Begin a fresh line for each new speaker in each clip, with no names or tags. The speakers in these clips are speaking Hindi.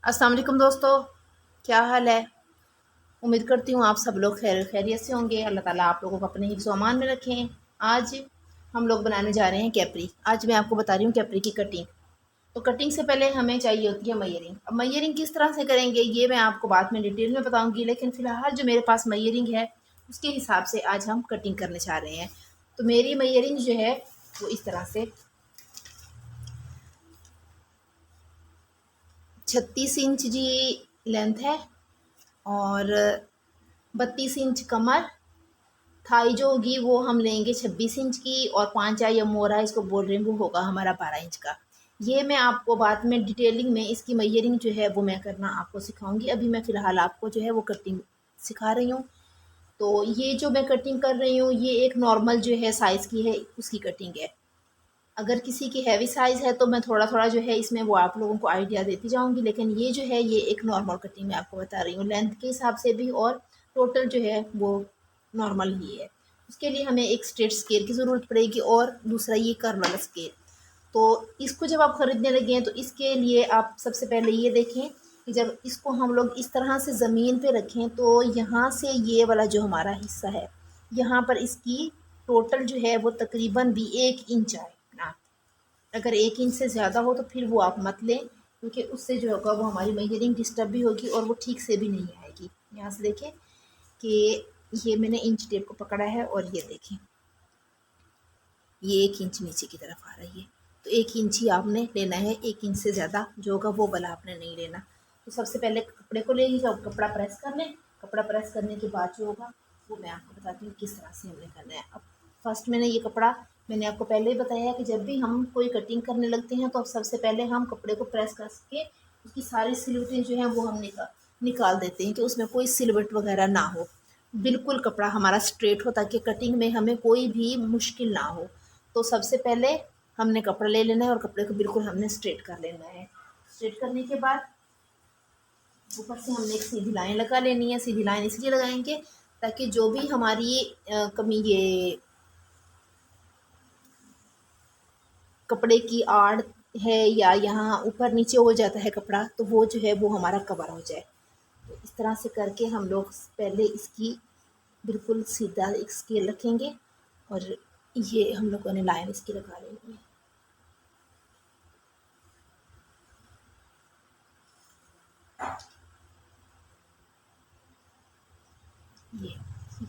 अस्सलाम वालेकुम दोस्तों, क्या हाल है। उम्मीद करती हूँ आप सब लोग खैरियत से होंगे। अल्लाह ताला आप लोगों को अपने हिफ्ज़ व अमान में रखें। आज हम लोग बनाने जा रहे हैं कैपरी। आज मैं आपको बता रही हूँ कैपरी की कटिंग। तो कटिंग से पहले हमें चाहिए होती है मयरिंग। अब मयरिंग किस तरह से करेंगे ये मैं आपको बाद में डिटेल में बताऊँगी, लेकिन फ़िलहाल जो मेरे पास मयरिंग है उसके हिसाब से आज हम कटिंग करने जा रहे हैं। तो मेरी मयरिंग जो है वो इस तरह से 36 इंच जी लेंथ है और 32 इंच कमर। थाई जो होगी वो हम लेंगे 26 इंच की, और पांचा या मोरा इसको बोल रहे हैं वो होगा हमारा 12 इंच का। ये मैं आपको बाद में डिटेलिंग में इसकी मेजरिंग जो है वो मैं करना आपको सिखाऊंगी। अभी मैं फ़िलहाल आपको जो है वो कटिंग सिखा रही हूँ। तो ये जो मैं कटिंग कर रही हूँ ये एक नॉर्मल जो है साइज़ की है, उसकी कटिंग है। अगर किसी की हैवी साइज़ है तो मैं थोड़ा थोड़ा जो है इसमें वो आप लोगों को आइडिया देती जाऊंगी, लेकिन ये जो है ये एक नॉर्मल कटिंग मैं आपको बता रही हूँ लेंथ के हिसाब से भी, और टोटल जो है वो नॉर्मल ही है। उसके लिए हमें एक स्ट्रेट स्केल की ज़रूरत पड़ेगी और दूसरा ये कर्व वाला स्केल। तो इसको जब आप ख़रीदने लगे हैं तो इसके लिए आप सबसे पहले ये देखें कि जब इसको हम लोग इस तरह से ज़मीन पे रखें तो यहाँ से ये वाला जो हमारा हिस्सा है यहाँ पर इसकी टोटल जो है वो तकरीबन भी 1 इंच आए ना। अगर 1 इंच से ज़्यादा हो तो फिर वो आप मत लें, क्योंकि उससे जो होगा वो हमारी मेजरिंग डिस्टर्ब भी होगी और वो ठीक से भी नहीं आएगी। यहाँ से देखें कि ये मैंने इंच टेप को पकड़ा है और ये देखें ये 1 इंच नीचे की तरफ आ रही है। तो 1 इंच ही आपने लेना है, 1 इंच से ज़्यादा जो होगा वो वाला आपने नहीं लेना। तो सबसे पहले कपड़े को ले लीजिए, कपड़ा प्रेस कर लें। कपड़ा प्रेस करने के बाद जो होगा वो मैं आपको बताती हूँ किस तरह से हमने करना है। अब फर्स्ट मैंने ये कपड़ा, मैंने आपको पहले ही बताया है कि जब भी हम कोई कटिंग करने लगते हैं तो सबसे पहले हम कपड़े को प्रेस करके उसकी सारी सिलवटें जो हैं वो हम निकाल देते हैं कि उसमें कोई सिलवट वगैरह ना हो। बिल्कुल कपड़ा हमारा स्ट्रेट हो ताकि कटिंग में हमें कोई भी मुश्किल ना हो। तो सबसे पहले हमने कपड़ा ले लेना है और कपड़े को बिल्कुल हमने स्ट्रेट कर लेना है। स्ट्रेट करने के बाद ऊपर से हमने एक सीधी लाइन लगा लेनी है। सीधी लाइन इसलिए लगाएंगे ताकि जो भी हमारी कमी ये कपड़े की आड़ है या यहाँ ऊपर नीचे हो जाता है कपड़ा, तो वो जो है वो हमारा कवर हो जाए। तो इस तरह से करके हम लोग पहले इसकी बिल्कुल सीधा एक स्केल रखेंगे और ये हम लोगों ने लाइन इसकी लगा लेनी है। ये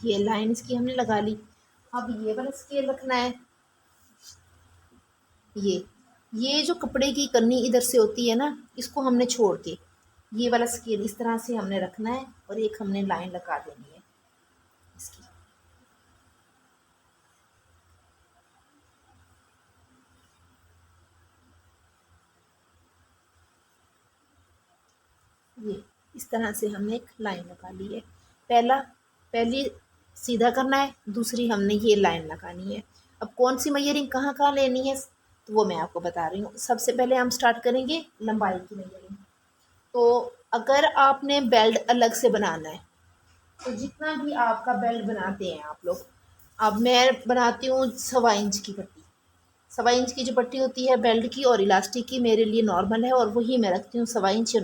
ये लाइन इसकी हमने लगा ली। अब ये वाला स्केल रखना है। ये ये जो कपड़े की कन्नी इधर से होती है ना, इसको हमने छोड़ के ये वाला स्केल इस तरह से हमने रखना है और एक हमने लाइन लगा देनी है इसकी। ये इस तरह से हमने एक लाइन लगा ली है। पहली सीधा करना है, दूसरी हमने ये लाइन लगानी है। अब कौन सी मेजरिंग कहाँ कहाँ लेनी है तो वो मैं आपको बता रही हूँ। सबसे पहले हम स्टार्ट करेंगे लंबाई की मेजरिंग। तो अगर आपने बेल्ट अलग से बनाना है तो जितना भी आपका बेल्ट बनाते हैं आप लोग, अब मैं बनाती हूँ 1.25 इंच की पट्टी। 1.25 इंच की जो पट्टी होती है बेल्ट की और इलास्टिक की मेरे लिए नॉर्मल है और वही मैं रखती हूँ 1.25 इंच।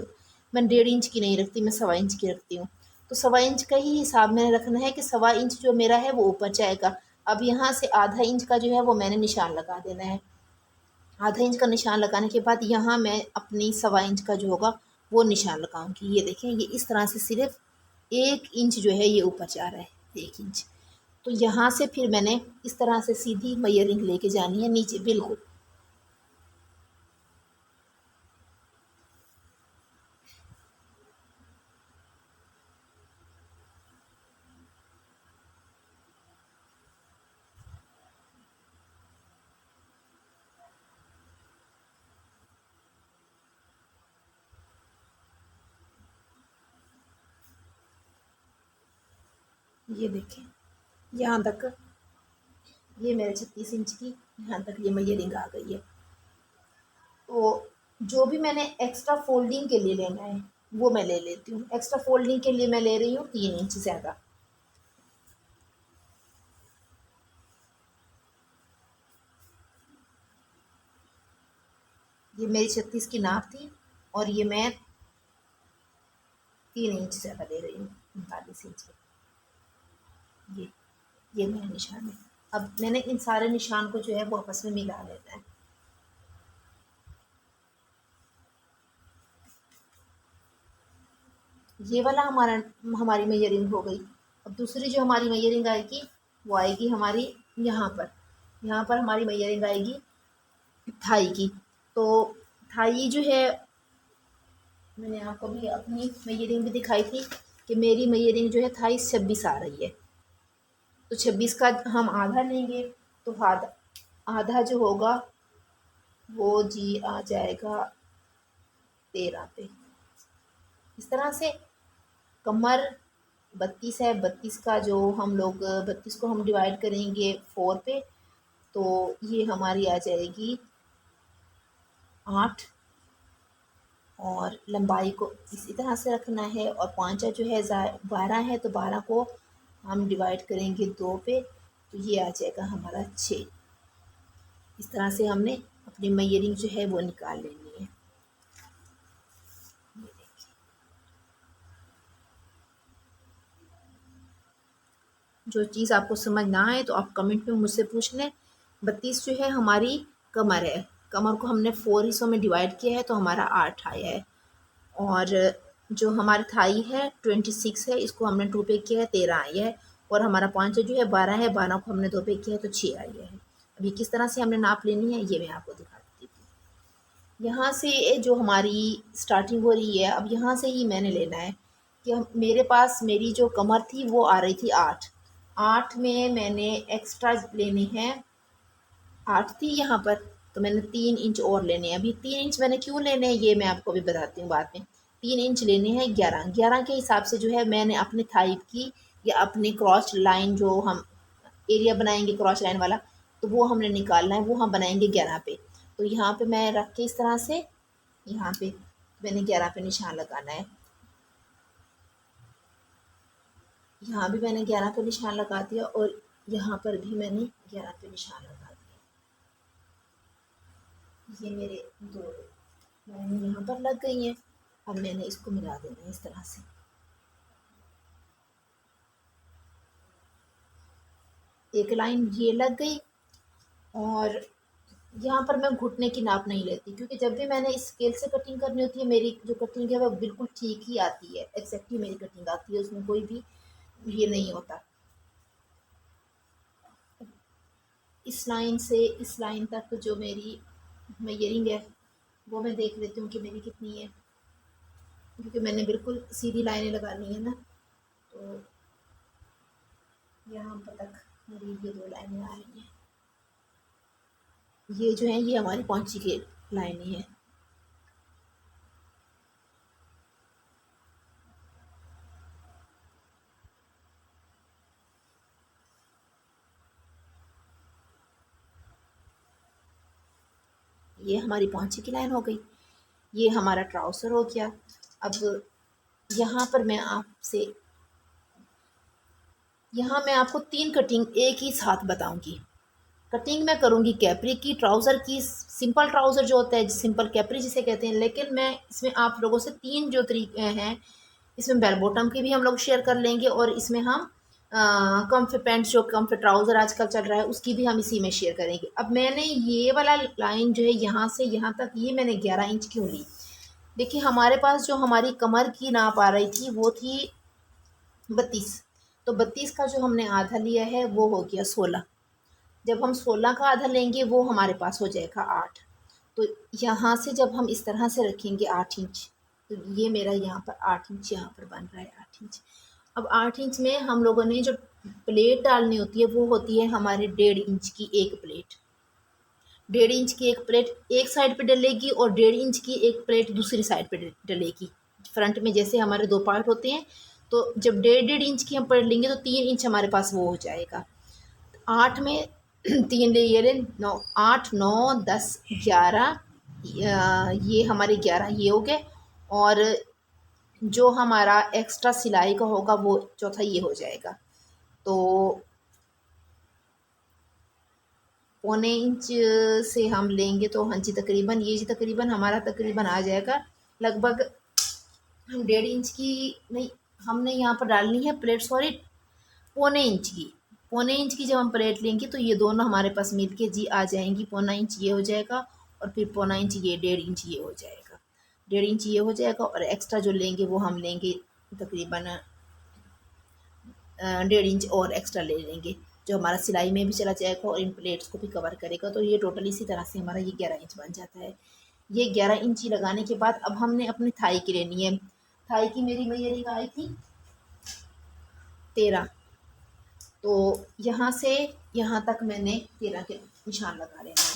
मैं 1.5 इंच की नहीं रखती, मैं 1.25 इंच की रखती हूँ। तो 1.25 इंच का ही हिसाब मैंने रखना है कि 1.25 इंच जो मेरा है वो ऊपर जाएगा। अब यहाँ से आधा इंच का जो है वो मैंने निशान लगा देना है। आधा इंच का निशान लगाने के बाद यहाँ मैं अपनी 1.25 इंच का जो होगा वो निशान लगाऊंगी। ये देखें ये इस तरह से सिर्फ 1 इंच जो है ये ऊपर जा रहा है, 1 इंच। तो यहाँ से फिर मैंने इस तरह से सीधी मेजरिंग लेके जानी है नीचे बिल्कुल। ये देखें यहाँ तक, ये मेरे 36 इंच की यहाँ तक ये मेजरिंग आ गई है। तो जो भी मैंने एक्स्ट्रा फोल्डिंग के लिए लेना है वो मैं ले लेती हूँ। एक्स्ट्रा फोल्डिंग के लिए मैं ले रही हूँ 3 इंच ज़्यादा। ये मेरी 36 की नाप थी और ये मैं 3 इंच ज़्यादा ले रही हूँ, 39 इंच ये मेरा निशान है। अब मैंने इन सारे निशान को जो है वो आपस में मिला लेना है। ये वाला हमारी मेजरिंग हो गई। अब दूसरी जो हमारी मेजरिंग आएगी वो आएगी हमारी यहाँ पर हमारी मेजरिंग आएगी थाई की। तो थाई जो है मैंने आपको भी अपनी मेजरिंग भी दिखाई थी कि मेरी मेजरिंग जो है 28-26 आ रही है। तो 26 का हम आधा लेंगे तो आधा आधा जो होगा वो जी आ जाएगा 13 पे। इस तरह से कमर 32 है, 32 का जो हम लोग 32 को हम डिवाइड करेंगे 4 पे, तो ये हमारी आ जाएगी 8। और लंबाई को इसी तरह से रखना है। और पांचा जो है 12 है, तो 12 को हम डिवाइड करेंगे 2 पे, तो ये आ जाएगा हमारा 6। इस तरह से हमने अपनी मेजरिंग जो है वो निकाल लेनी है। ये देखिए, जो चीज़ आपको समझ ना आए तो आप कमेंट में मुझसे पूछ लें। 32 जो है हमारी कमर है, कमर को हमने 4 हिस्सों में डिवाइड किया है तो हमारा 8 आया है। और जो हमारी थाई है 26 है, इसको हमने 2 पे किया है, 13 आई है। और हमारा पाँच जो है 12 है, 12 को हमने 2 पे किया है तो 6 आई है। अभी किस तरह से हमने नाप लेनी है ये मैं आपको दिखा देती हूँ। यहाँ से जो हमारी स्टार्टिंग हो रही है, अब यहाँ से ही मैंने लेना है कि मेरे पास मेरी जो कमर थी वो आ रही थी 8। 8 में मैंने एक्स्ट्रा लेने हैं 8 थी यहाँ पर, तो मैंने 3 इंच और लेने हैं। अभी 3 इंच मैंने क्यों लेने हैं ये मैं आपको भी बताती हूँ बाद में। 3 इंच लेने हैं 11 के हिसाब से जो है मैंने अपने थाई की या अपनी क्रॉस लाइन जो हम एरिया बनाएंगे क्रॉस लाइन वाला, तो वो हमने निकालना है, वो हम बनाएंगे 11 पे। तो यहाँ पे मैं रख के इस तरह से यहाँ पे मैंने 11 पे निशान लगाना है। यहाँ भी मैंने 11 पे निशान लगा दिया और यहाँ पर भी मैंने 11 पे निशान लगा दिया। ये मेरे 2 लाइन यहाँ पर लग गई हैं। अब मैंने इसको मिला देना है इस तरह से। एक लाइन ये लग गई। और यहाँ पर मैं घुटने की नाप नहीं लेती, क्योंकि जब भी मैंने इस स्केल से कटिंग करनी होती है मेरी जो कटिंग है वो बिल्कुल ठीक ही आती है, एक्जैक्टली मेरी कटिंग आती है, उसमें कोई भी ये नहीं होता। इस लाइन से इस लाइन तक जो मेरी मेजरिंग है वो मैं देख लेती हूँ कि मेरी कितनी है, क्योंकि मैंने बिल्कुल सीधी लाइनें लगानी है ना। तो यहाँ पर तक मेरी ये 2 लाइनें आ रही हैं। ये जो है ये हमारी पौंची की लाइनें हैं। ये हमारी पौंची की लाइन हो गई। ये हमारा ट्राउज़र हो गया। अब यहाँ पर यहाँ मैं आपको 3 कटिंग एक ही साथ बताऊंगी। कटिंग मैं करूंगी कैपरी की, ट्राउज़र की, सिंपल ट्राउज़र जो होता है सिंपल कैपरी जिसे कहते हैं, लेकिन मैं इसमें आप लोगों से 3 जो तरीके हैं, इसमें बेल बॉटम की भी हम लोग शेयर कर लेंगे और इसमें हम कम्फी पैंट जो कम्फी ट्राउज़र आजकल चल रहा है उसकी भी हम इसी में शेयर करेंगे। अब मैंने ये वाला लाइन जो है यहाँ से यहाँ तक ये मैंने 11 इंच क्यों ली। देखिए हमारे पास जो हमारी कमर की नाप आ रही थी वो थी 32। तो 32 का जो हमने आधा लिया है वो हो गया 16। जब हम 16 का आधा लेंगे वो हमारे पास हो जाएगा 8। तो यहाँ से जब हम इस तरह से रखेंगे 8 इंच, तो ये मेरा यहाँ पर 8 इंच यहाँ पर बन रहा है 8 इंच। अब 8 इंच में हम लोगों ने जो प्लेट डालनी होती है वो होती है हमारे 1.5 इंच की एक प्लेट। 1.5 इंच की एक प्लेट एक साइड पे डलेगी और 1.5 इंच की एक प्लेट दूसरी साइड पे डलेगी। फ्रंट में जैसे हमारे 2 पार्ट होते हैं, तो जब 1.5 इंच की हम प्लेट लेंगे तो 3 इंच हमारे पास वो हो जाएगा। 8 में 3 ले ये ले 9, 8 9 10 11, ये हमारे 11 ये हो गए। और जो हमारा एक्स्ट्रा सिलाई का होगा वो चौथा ये हो जाएगा। तो 1.25 इंच से हम लेंगे तो हाँ जी तकरीबन ये जी तकरीबन हमारा तकरीबन आ जाएगा लगभग हम 1.5 इंच की नहीं, हमने यहाँ पर डालनी है प्लेट, सॉरी 1.25 इंच की। 1.25 इंच की जब हम प्लेट लेंगे तो ये दोनों हमारे पास मिल के जी आ जाएंगी। 1.25 इंच ये हो जाएगा और फिर 1.25 इंच ये, 1.5 इंच ये हो जाएगा। 1.5 इंच ये हो जाएगा और एक्स्ट्रा जो लेंगे वो हम लेंगे तकरीबन 1.5 इंच और एक्स्ट्रा ले लेंगे, जो हमारा सिलाई में भी चला जाएगा और इन प्लेट्स को भी कवर करेगा। तो ये टोटल इसी तरह से हमारा ये 11 इंच बन जाता है। ये 11 इंची लगाने के बाद अब हमने अपनी थाई की लेनी है। थाई की मेरी मेजरिंग आई थी 13। तो यहाँ से यहाँ तक मैंने 13 के निशान लगा लेना है।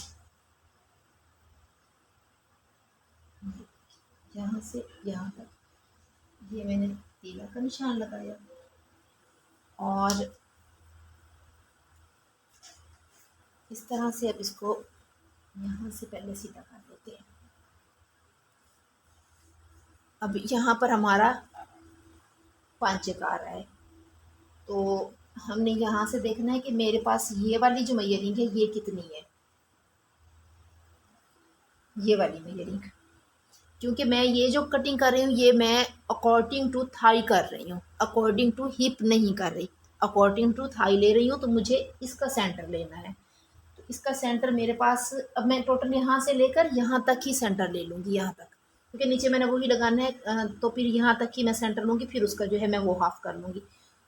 यहाँ से यहाँ तक ये मैंने 13 का निशान लगाया और इस तरह से अब इसको यहाँ से पहले सीधा कर देते हैं। अब यहाँ पर हमारा 5 आ रहा है, तो हमने यहाँ से देखना है कि मेरे पास ये वाली जो मेजरिंग है ये कितनी है। ये वाली मेजरिंग, क्योंकि मैं ये जो कटिंग कर रही हूँ ये मैं अकॉर्डिंग टू थाई कर रही हूँ, अकॉर्डिंग टू हिप नहीं कर रही। अकॉर्डिंग टू थाई ले रही हूँ तो मुझे इसका सेंटर लेना है। तो इसका सेंटर मेरे पास, अब मैं टोटल यहाँ से लेकर यहाँ तक ही सेंटर ले लूँगी, यहाँ तक, क्योंकि नीचे मैंने वही लगाना है। तो फिर यहाँ तक ही मैं सेंटर लूँगी, फिर उसका जो है मैं वो हाफ कर लूँगी।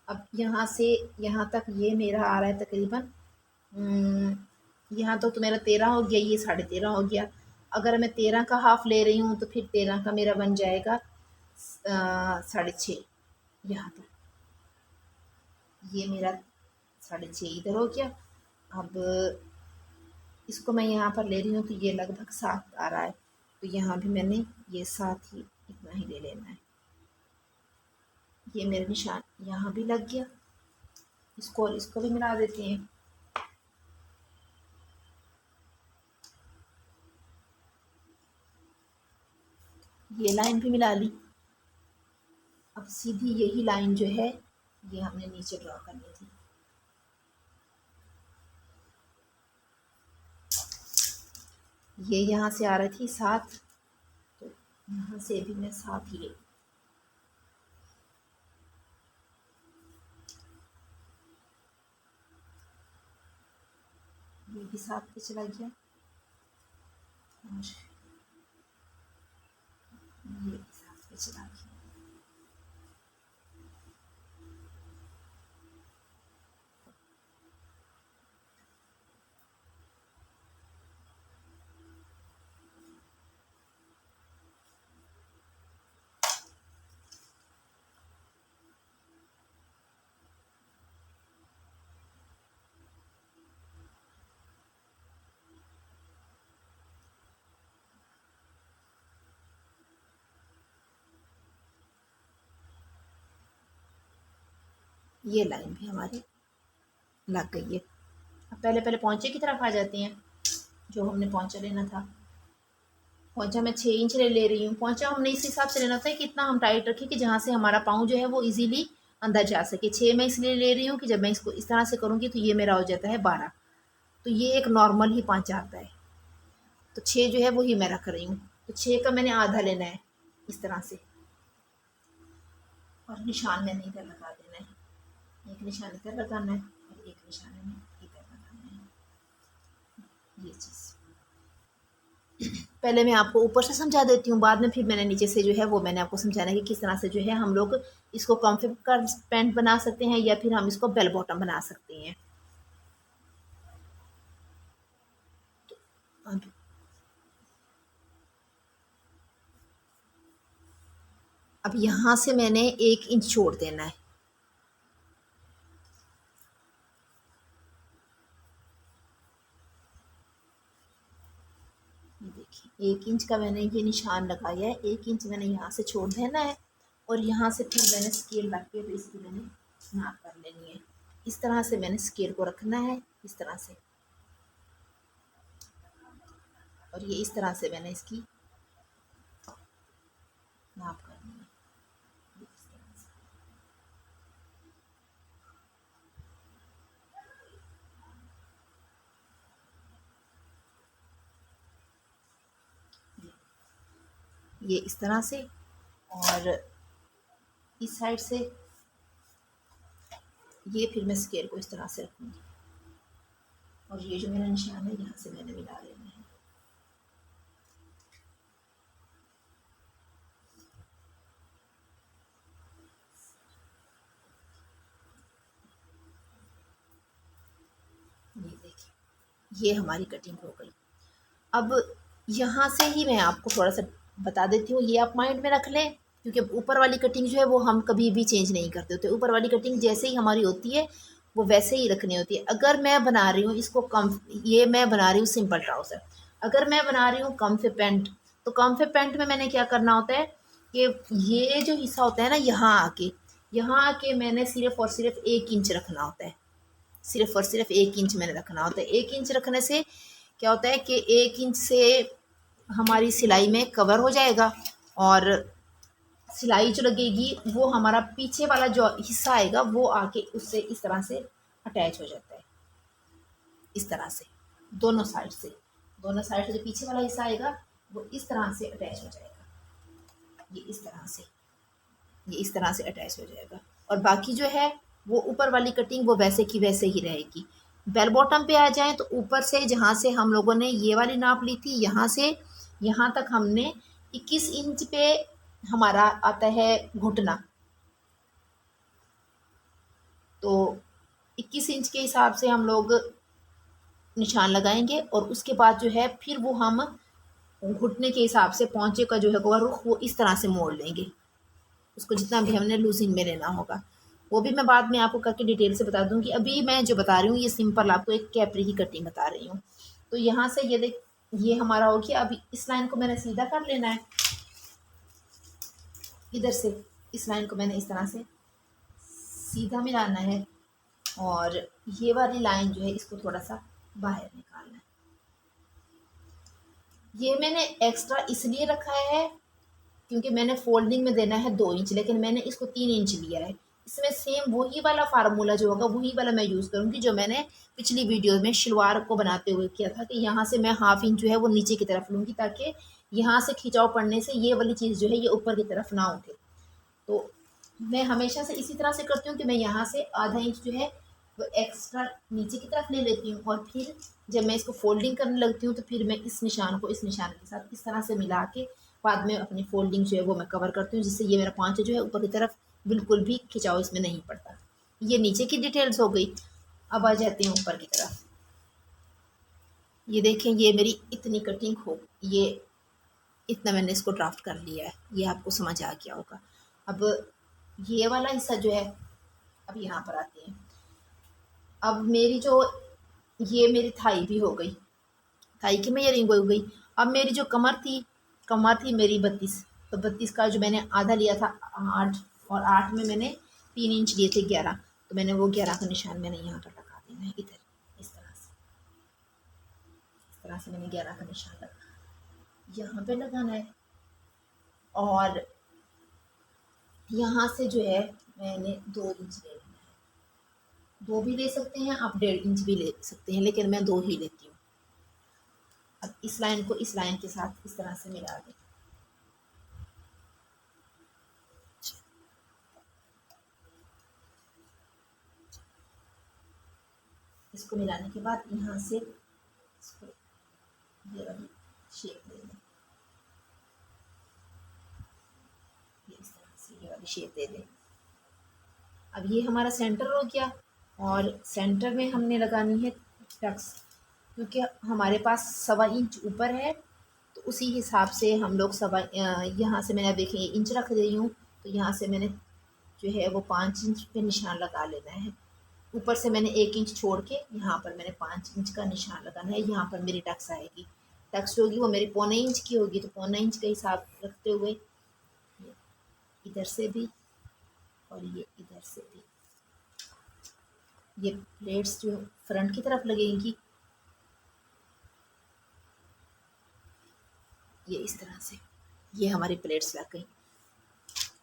अब यहाँ से यहाँ तक ये मेरा आ रहा है तकरीबन, यहाँ तो मेरा 13 हो गया, ये 13.5 हो गया। अगर मैं 13 का हाफ ले रही हूँ तो फिर 13 का मेरा बन जाएगा 6.5 यहाँ तक। ये मेरा 6.5 इधर हो गया। अब इसको मैं यहाँ पर ले रही हूँ तो ये लगभग 7 आ रहा है, तो यहाँ भी मैंने ये 7 ही इतना ही ले लेना है। ये मेरा निशान यहाँ भी लग गया। इसको और इसको भी मिला देते हैं। ये लाइन भी मिला ली। अब सीधी यही लाइन जो है ये हमने नीचे ड्रॉ करनी थी। ये यहाँ से आ रही थी 7, तो यहाँ से भी मैं 7 ही ले, ये भी 7 पे चला गया और ये भी 7 पे चला गया। ये लाइन भी हमारी लग गई है। अब पहले पहले पौंचे की तरफ आ जाते हैं। जो हमने पौंचा लेना था, पौंचा मैं 6 इंच ले रही हूँ। पौंचा हमने इस हिसाब से लेना था कि इतना हम टाइट रखें कि जहाँ से हमारा पाँव जो है वो इजीली अंदर जा सके। 6 मैं इसलिए ले रही हूँ कि जब मैं इसको इस तरह से करूँगी तो ये मेरा हो जाता है 12, तो ये एक नॉर्मल ही पाँचा आता है। तो 6 जो है वही मैं रख रही हूँ। तो 6 का मैंने आधा लेना है इस तरह से, और निशान मैंने इधर लगा देना है। एक निशान इधर लगाना है और एक निशान मैंने इधर लगाना है। ये चीज़ पहले मैं आपको ऊपर से समझा देती हूँ, बाद में फिर मैंने नीचे से जो है वो मैंने आपको समझाना है कि किस तरह से जो है हम लोग इसको कम्फर्ट का पैंट बना सकते हैं या फिर हम इसको बेल बॉटम बना सकते हैं। अब अब यहाँ से मैंने 1 इंच छोड़ देना है। देखिए 1 इंच का मैंने ये निशान लगाया है, 1 इंच मैंने यहाँ से छोड़ देना है और यहाँ से फिर मैंने स्केल रख के तो इसकी मैंने नाप कर लेनी है। इस तरह से मैंने स्केल को रखना है, इस तरह से, और ये इस तरह से मैंने इसकी नाप करनी है। इस तरह से। ये इस तरह से, और इस साइड से ये फिर मैं स्केल को इस तरह से रखूँगी और ये जो मेरा निशान है यहाँ से मैंने मिला लेना है। ये देखिए ये हमारी कटिंग हो गई। अब यहाँ से ही मैं आपको थोड़ा सा बता देती हूँ, ये आप माइंड में रख लें, क्योंकि ऊपर वाली कटिंग जो है वो हम कभी भी चेंज नहीं करते होते। ऊपर वाली कटिंग जैसे ही हमारी होती है वो वैसे ही रखनी होती है। अगर मैं बना रही हूँ इसको कम, ये मैं बना रही हूँ सिंपल ट्राउज़र, अगर मैं बना रही हूँ कम्फे पैंट, तो कम्फे पैंट में मैंने क्या करना होता है कि ये जो हिस्सा होता है ना, यहाँ आके मैंने सिर्फ और सिर्फ 1 इंच रखना होता है। सिर्फ और सिर्फ 1 इंच मैंने रखना होता है। 1 इंच रखने से क्या होता है कि 1 इंच से हमारी सिलाई में कवर हो जाएगा और सिलाई जो लगेगी वो हमारा पीछे वाला जो हिस्सा आएगा वो आके उससे इस तरह से अटैच हो जाता है। इस तरह से दोनों साइड से जो पीछे वाला हिस्सा आएगा वो इस तरह से अटैच हो जाएगा। ये इस तरह से अटैच हो जाएगा और बाकी जो है वो ऊपर वाली कटिंग वो वैसे की वैसे ही रहेगी। बेल बॉटम पे आ जाएं तो ऊपर से जहाँ से हम लोगों ने ये वाली नाप ली थी, यहाँ से यहाँ तक हमने 21 इंच पे हमारा आता है घुटना, तो 21 इंच के हिसाब से हम लोग निशान लगाएंगे और उसके बाद जो है फिर वो हम घुटने के हिसाब से पौंचे का जो है रुख वो इस तरह से मोड़ लेंगे। उसको जितना भी हमने लूजिंग में लेना होगा वो भी मैं बाद में आपको करके डिटेल से बता दूंगी। अभी मैं जो बता रही हूँ ये सिंपल आपको एक कैपरी की कटिंग बता रही हूँ। तो यहाँ से ये देख, ये हमारा हो गया। अभी इस लाइन को मैंने सीधा कर लेना है, इधर से इस लाइन को मैंने इस तरह से सीधा मिलाना है और ये वाली लाइन जो है इसको थोड़ा सा बाहर निकालना है। ये मैंने एक्स्ट्रा इसलिए रखा है क्योंकि मैंने फोल्डिंग में देना है 2 इंच, लेकिन मैंने इसको 3 इंच लिया है। इसमें सेम वही वाला फार्मूला जो होगा वही वाला मैं यूज़ करूँगी जो मैंने पिछली वीडियो में शलवार को बनाते हुए किया था कि यहाँ से मैं 1/2 इंच जो है वो नीचे की तरफ लूँगी ताकि यहाँ से खिंचाव पड़ने से ये वाली चीज़ जो है ये ऊपर की तरफ ना उठे। तो मैं हमेशा से इसी तरह से करती हूँ कि मैं यहाँ से आधा इंच जो है वो एक्स्ट्रा नीचे की तरफ ले लेती हूँ और फिर जब मैं इसको फोल्डिंग करने लगती हूँ तो फिर मैं इस निशान को इस निशान के साथ इस तरह से मिला के बाद में अपनी फोल्डिंग जो है वो मैं कवर करती हूँ, जिससे ये मेरा पाँचा जो है ऊपर की तरफ बिल्कुल भी खिंचाव इसमें नहीं पड़ता। ये नीचे की डिटेल्स हो गई। अब आ जाते हैं ऊपर की तरफ। ये देखें ये मेरी इतनी कटिंग हो, ये इतना मैंने इसको ड्राफ्ट कर लिया है, ये आपको समझ आ गया होगा। अब ये वाला हिस्सा जो है अब यहाँ पर आते हैं। अब मेरी जो ये मेरी थाई भी हो गई, थाई की मेजरिंग हो गई। अब मेरी जो कमर थी मेरी 32, तो 32 का जो मैंने आधा लिया था 8 और 8 में मैंने 3 इंच लिए थे 11, तो मैंने वो 11 का निशान मैंने यहाँ पर लगा देना है इधर इस तरह से मैंने 11 का निशान लगा यहाँ पे लगाना है। और यहाँ से जो है मैंने 2 इंच ले लेना है, 2 भी ले सकते हैं आप, 1.5 इंच भी ले सकते हैं, लेकिन मैं 2 ही लेती हूँ। अब इस लाइन को इस लाइन के साथ इस तरह से मिला दें। इसको मिलाने के बाद यहाँ से इसको ये वाली शेप दे दें, ये इस तरह से ये वाली शेप दे दें। अब ये हमारा सेंटर हो गया और सेंटर में हमने लगानी है टक्स, क्योंकि हमारे पास 1.25 इंच ऊपर है तो उसी हिसाब से हम लोग यहाँ से मैंने देखें इंच रख रही हूँ, तो यहाँ से मैंने जो है वो 5 इंच पे निशान लगा लेना है। ऊपर से मैंने 1 इंच छोड़ के यहाँ पर मैंने 5 इंच का निशान लगाना है। यहाँ पर मेरी टक्स आएगी, टक्स होगी वो मेरी 1.25 इंच की होगी, तो 1.25 इंच का हिसाब रखते हुए इधर से भी और ये इधर से भी ये प्लेट्स जो फ्रंट की तरफ लगेंगी ये इस तरह से, ये हमारी प्लेट्स लग गई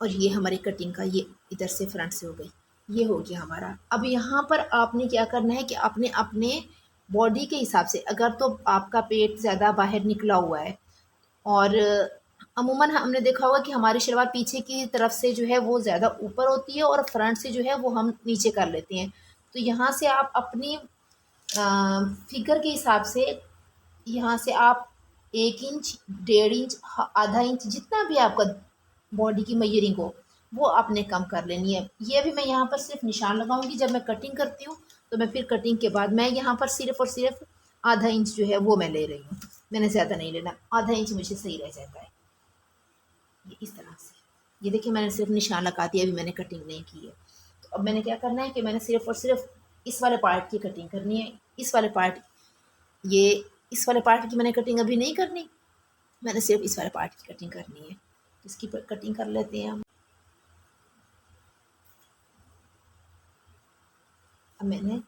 और ये हमारी कटिंग का ये इधर से फ्रंट से हो गई, ये हो गया हमारा। अब यहाँ पर आपने क्या करना है कि आपने अपने बॉडी के हिसाब से, अगर तो आपका पेट ज़्यादा बाहर निकला हुआ है और अमूमन हमने देखा होगा कि हमारी शलवार पीछे की तरफ से जो है वो ज़्यादा ऊपर होती है और फ्रंट से जो है वो हम नीचे कर लेते हैं। तो यहाँ से आप अपनी फिगर के हिसाब से यहाँ से आप 1 इंच, 1.5 इंच, आधा इंच, जितना भी आपका बॉडी की मेजरिंग हो, वो आपने कम कर लेनी है। ये भी मैं यहाँ पर सिर्फ निशान लगाऊंगी जब मैं कटिंग करती हूँ, तो मैं फिर कटिंग के बाद मैं यहाँ पर सिर्फ और सिर्फ आधा इंच जो है वो मैं ले रही हूँ। मैंने ज़्यादा नहीं लेना, आधा इंच मुझे सही रह जाता है। ये इस तरह से, ये देखिए मैंने सिर्फ निशान लगा दिया, अभी मैंने कटिंग नहीं की है। तो अब मैंने क्या करना है कि मैंने सिर्फ और सिर्फ इस वाले पार्ट की कटिंग करनी है। इस वाले पार्ट, ये इस वाले पार्ट की मैंने कटिंग अभी नहीं करनी, मैंने सिर्फ इस वाले पार्ट की कटिंग करनी है। इसकी कटिंग कर लेते हैं हम। अब मैंने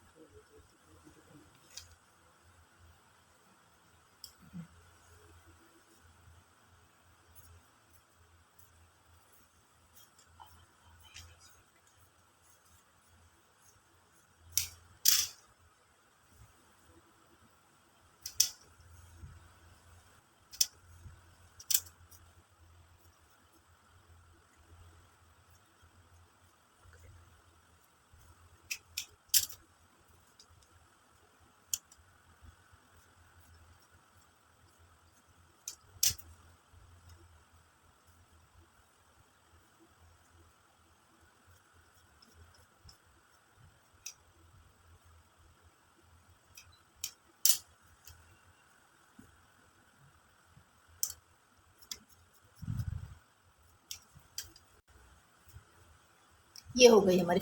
ये हो गई हमारी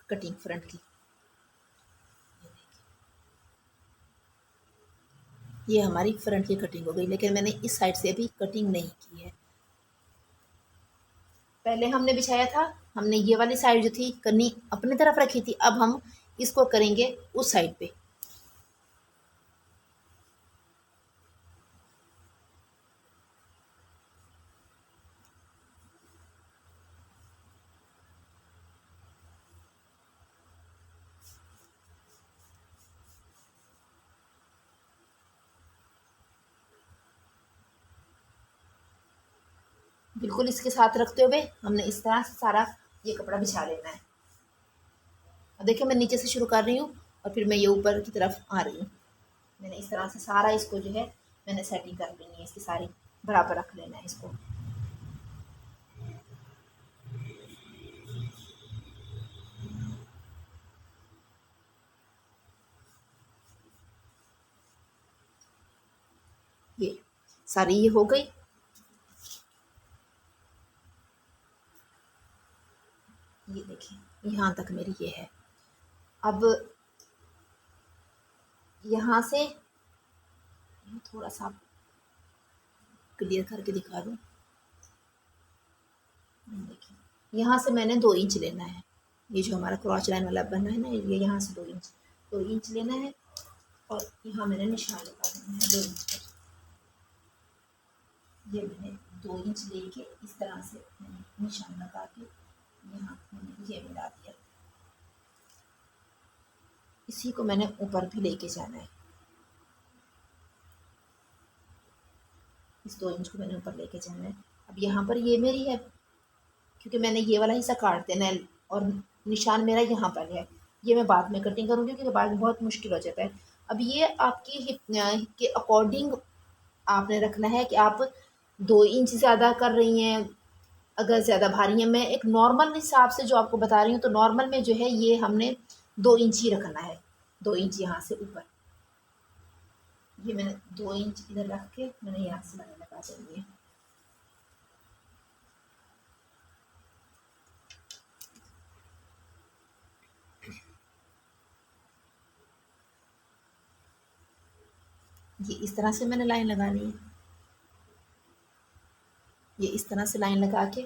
कटिंग फ्रंट की। ये हमारी फ्रंट की कटिंग हो गई, लेकिन मैंने इस साइड से अभी कटिंग नहीं की है। पहले हमने बिछाया था, हमने ये वाली साइड जो थी करनी अपनी तरफ रखी थी, अब हम इसको करेंगे उस साइड पे। बिल्कुल इसके साथ रखते हुए हमने इस तरह से सारा ये कपड़ा बिछा लेना है। अब देखिए मैं नीचे से शुरू कर रही हूँ और फिर मैं ये ऊपर की तरफ आ रही हूँ। मैंने इस तरह से सारा इसको जो है मैंने सेटिंग कर लेनी है, इसकी सारी बराबर रख लेना है इसको। ये सारी ये हो गई। ये देखिए यहाँ तक मेरी ये है। अब यहाँ से थोड़ा सा क्लियर करके दिखा दूँ। देखिए यहाँ से मैंने 2 इंच लेना है। ये जो हमारा क्रॉच लाइन वाला बना है ना, ये यहाँ से 2 इंच लेना है और यहाँ मैंने निशान लगा देना है 2 इंच पर। ये मैंने 2 इंच लेके इस तरह से मैंने निशान लगा के यहाँ मैंने ये मिला दिया। इसी को मैंने ऊपर भी लेके जाना है। इस 2 इंच को मैंने ऊपर लेके जाना है। अब यहाँ पर ये मेरी है, क्योंकि मैंने ये वाला हिस्सा काट देना है और निशान मेरा यहाँ पर है। ये मैं बाद में कटिंग करूँगी क्योंकि बाद में बहुत मुश्किल हो जाता है। अब ये आपकी हिप के अकॉर्डिंग आपने रखना है कि आप 2 इंच ज़्यादा कर रही हैं, अगर ज़्यादा भारी है। मैं एक नॉर्मल हिसाब से जो आपको बता रही हूँ, तो नॉर्मल में जो है ये हमने 2 इंच ही रखना है। 2 इंच यहाँ से ऊपर, ये मैंने 2 इंच इधर रख के मैंने यहाँ से मैंने लगा देंगे। ये इस तरह से मैंने लाइन लगानी है। ये इस तरह से लाइन लगा के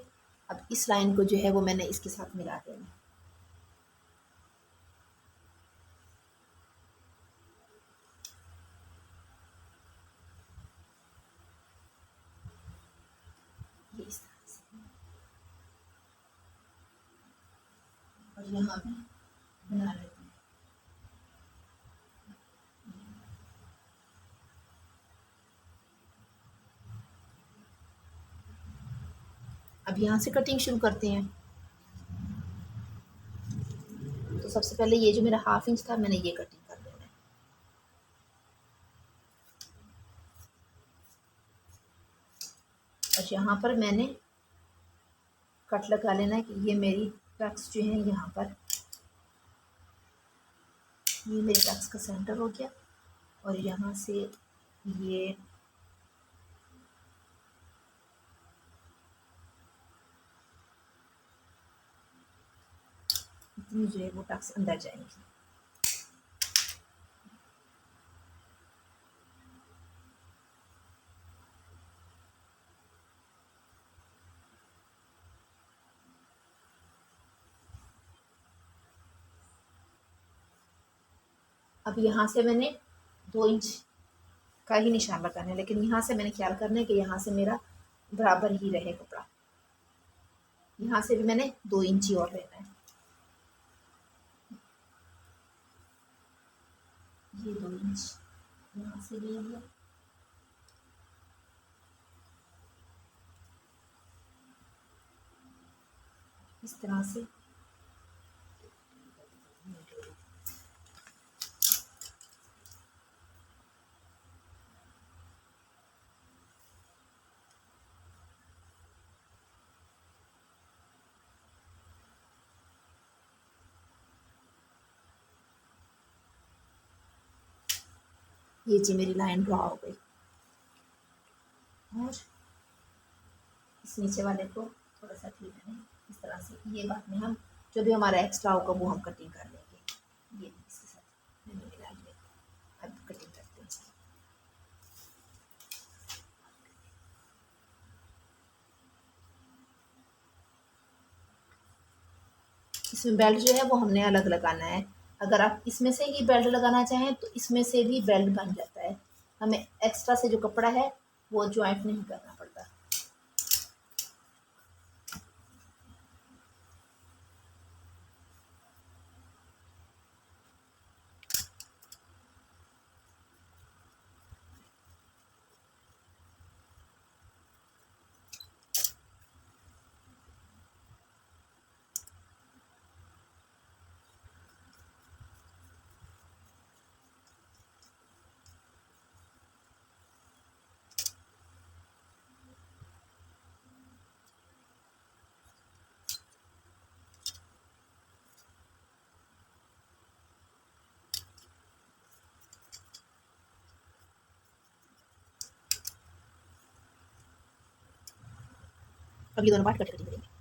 अब इस लाइन को जो है वो मैंने इसके साथ मिला देना है। ये इस तरह से और यहाँ भी बना लेते हैं। अब यहाँ से कटिंग शुरू करते हैं। तो सबसे पहले ये जो मेरा 1/2 इंच था मैंने ये कटिंग कर लेना है। और यहाँ पर मैंने कट लगा लेना है कि ये मेरी टक्स जो है यहाँ पर, ये मेरी टक्स का सेंटर हो गया। और यहाँ से ये इतनी जो है वो टक्स अंदर जाएंगी। अब यहाँ से मैंने 2 इंच का ही निशान लगाना है, लेकिन यहाँ से मैंने ख्याल करना है कि यहाँ से मेरा बराबर ही रहे कपड़ा। यहाँ से भी मैंने 2 इंच ही और लेना है। ये 2 इंच यहाँ से ले लिया। इस तरह से ये जी मेरी लाइन ड्रॉ हो गई। और इस नीचे वाले को थोड़ा सा ठीक है इस तरह से। ये बाद में हम जो भी हमारा एक्स्ट्रा होगा वो हम कटिंग कर लेंगे। ये इसके साथ मैंने मिला लिया। अब कटिंग करते हैं इसकी। इसमें बेल्ट जो है वो हमने अलग लगाना है। अगर आप इसमें से ही बेल्ट लगाना चाहें तो इसमें से भी बेल्ट बन जाता है। हमें एक्स्ट्रा से जो कपड़ा है वो ज्वाइंट नहीं करना पड़ता। अब ये दोनों पार्ट कटिंग करेंगे।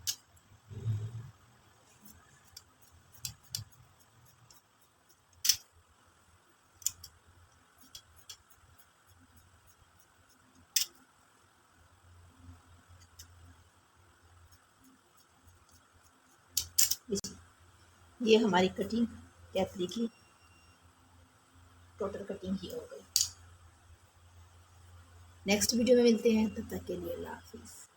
ये हमारी कटिंग कैपरी की टोटल कटिंग ही हो गई। नेक्स्ट वीडियो में मिलते हैं, तब तक के लिए अल्लाह हाफिज़।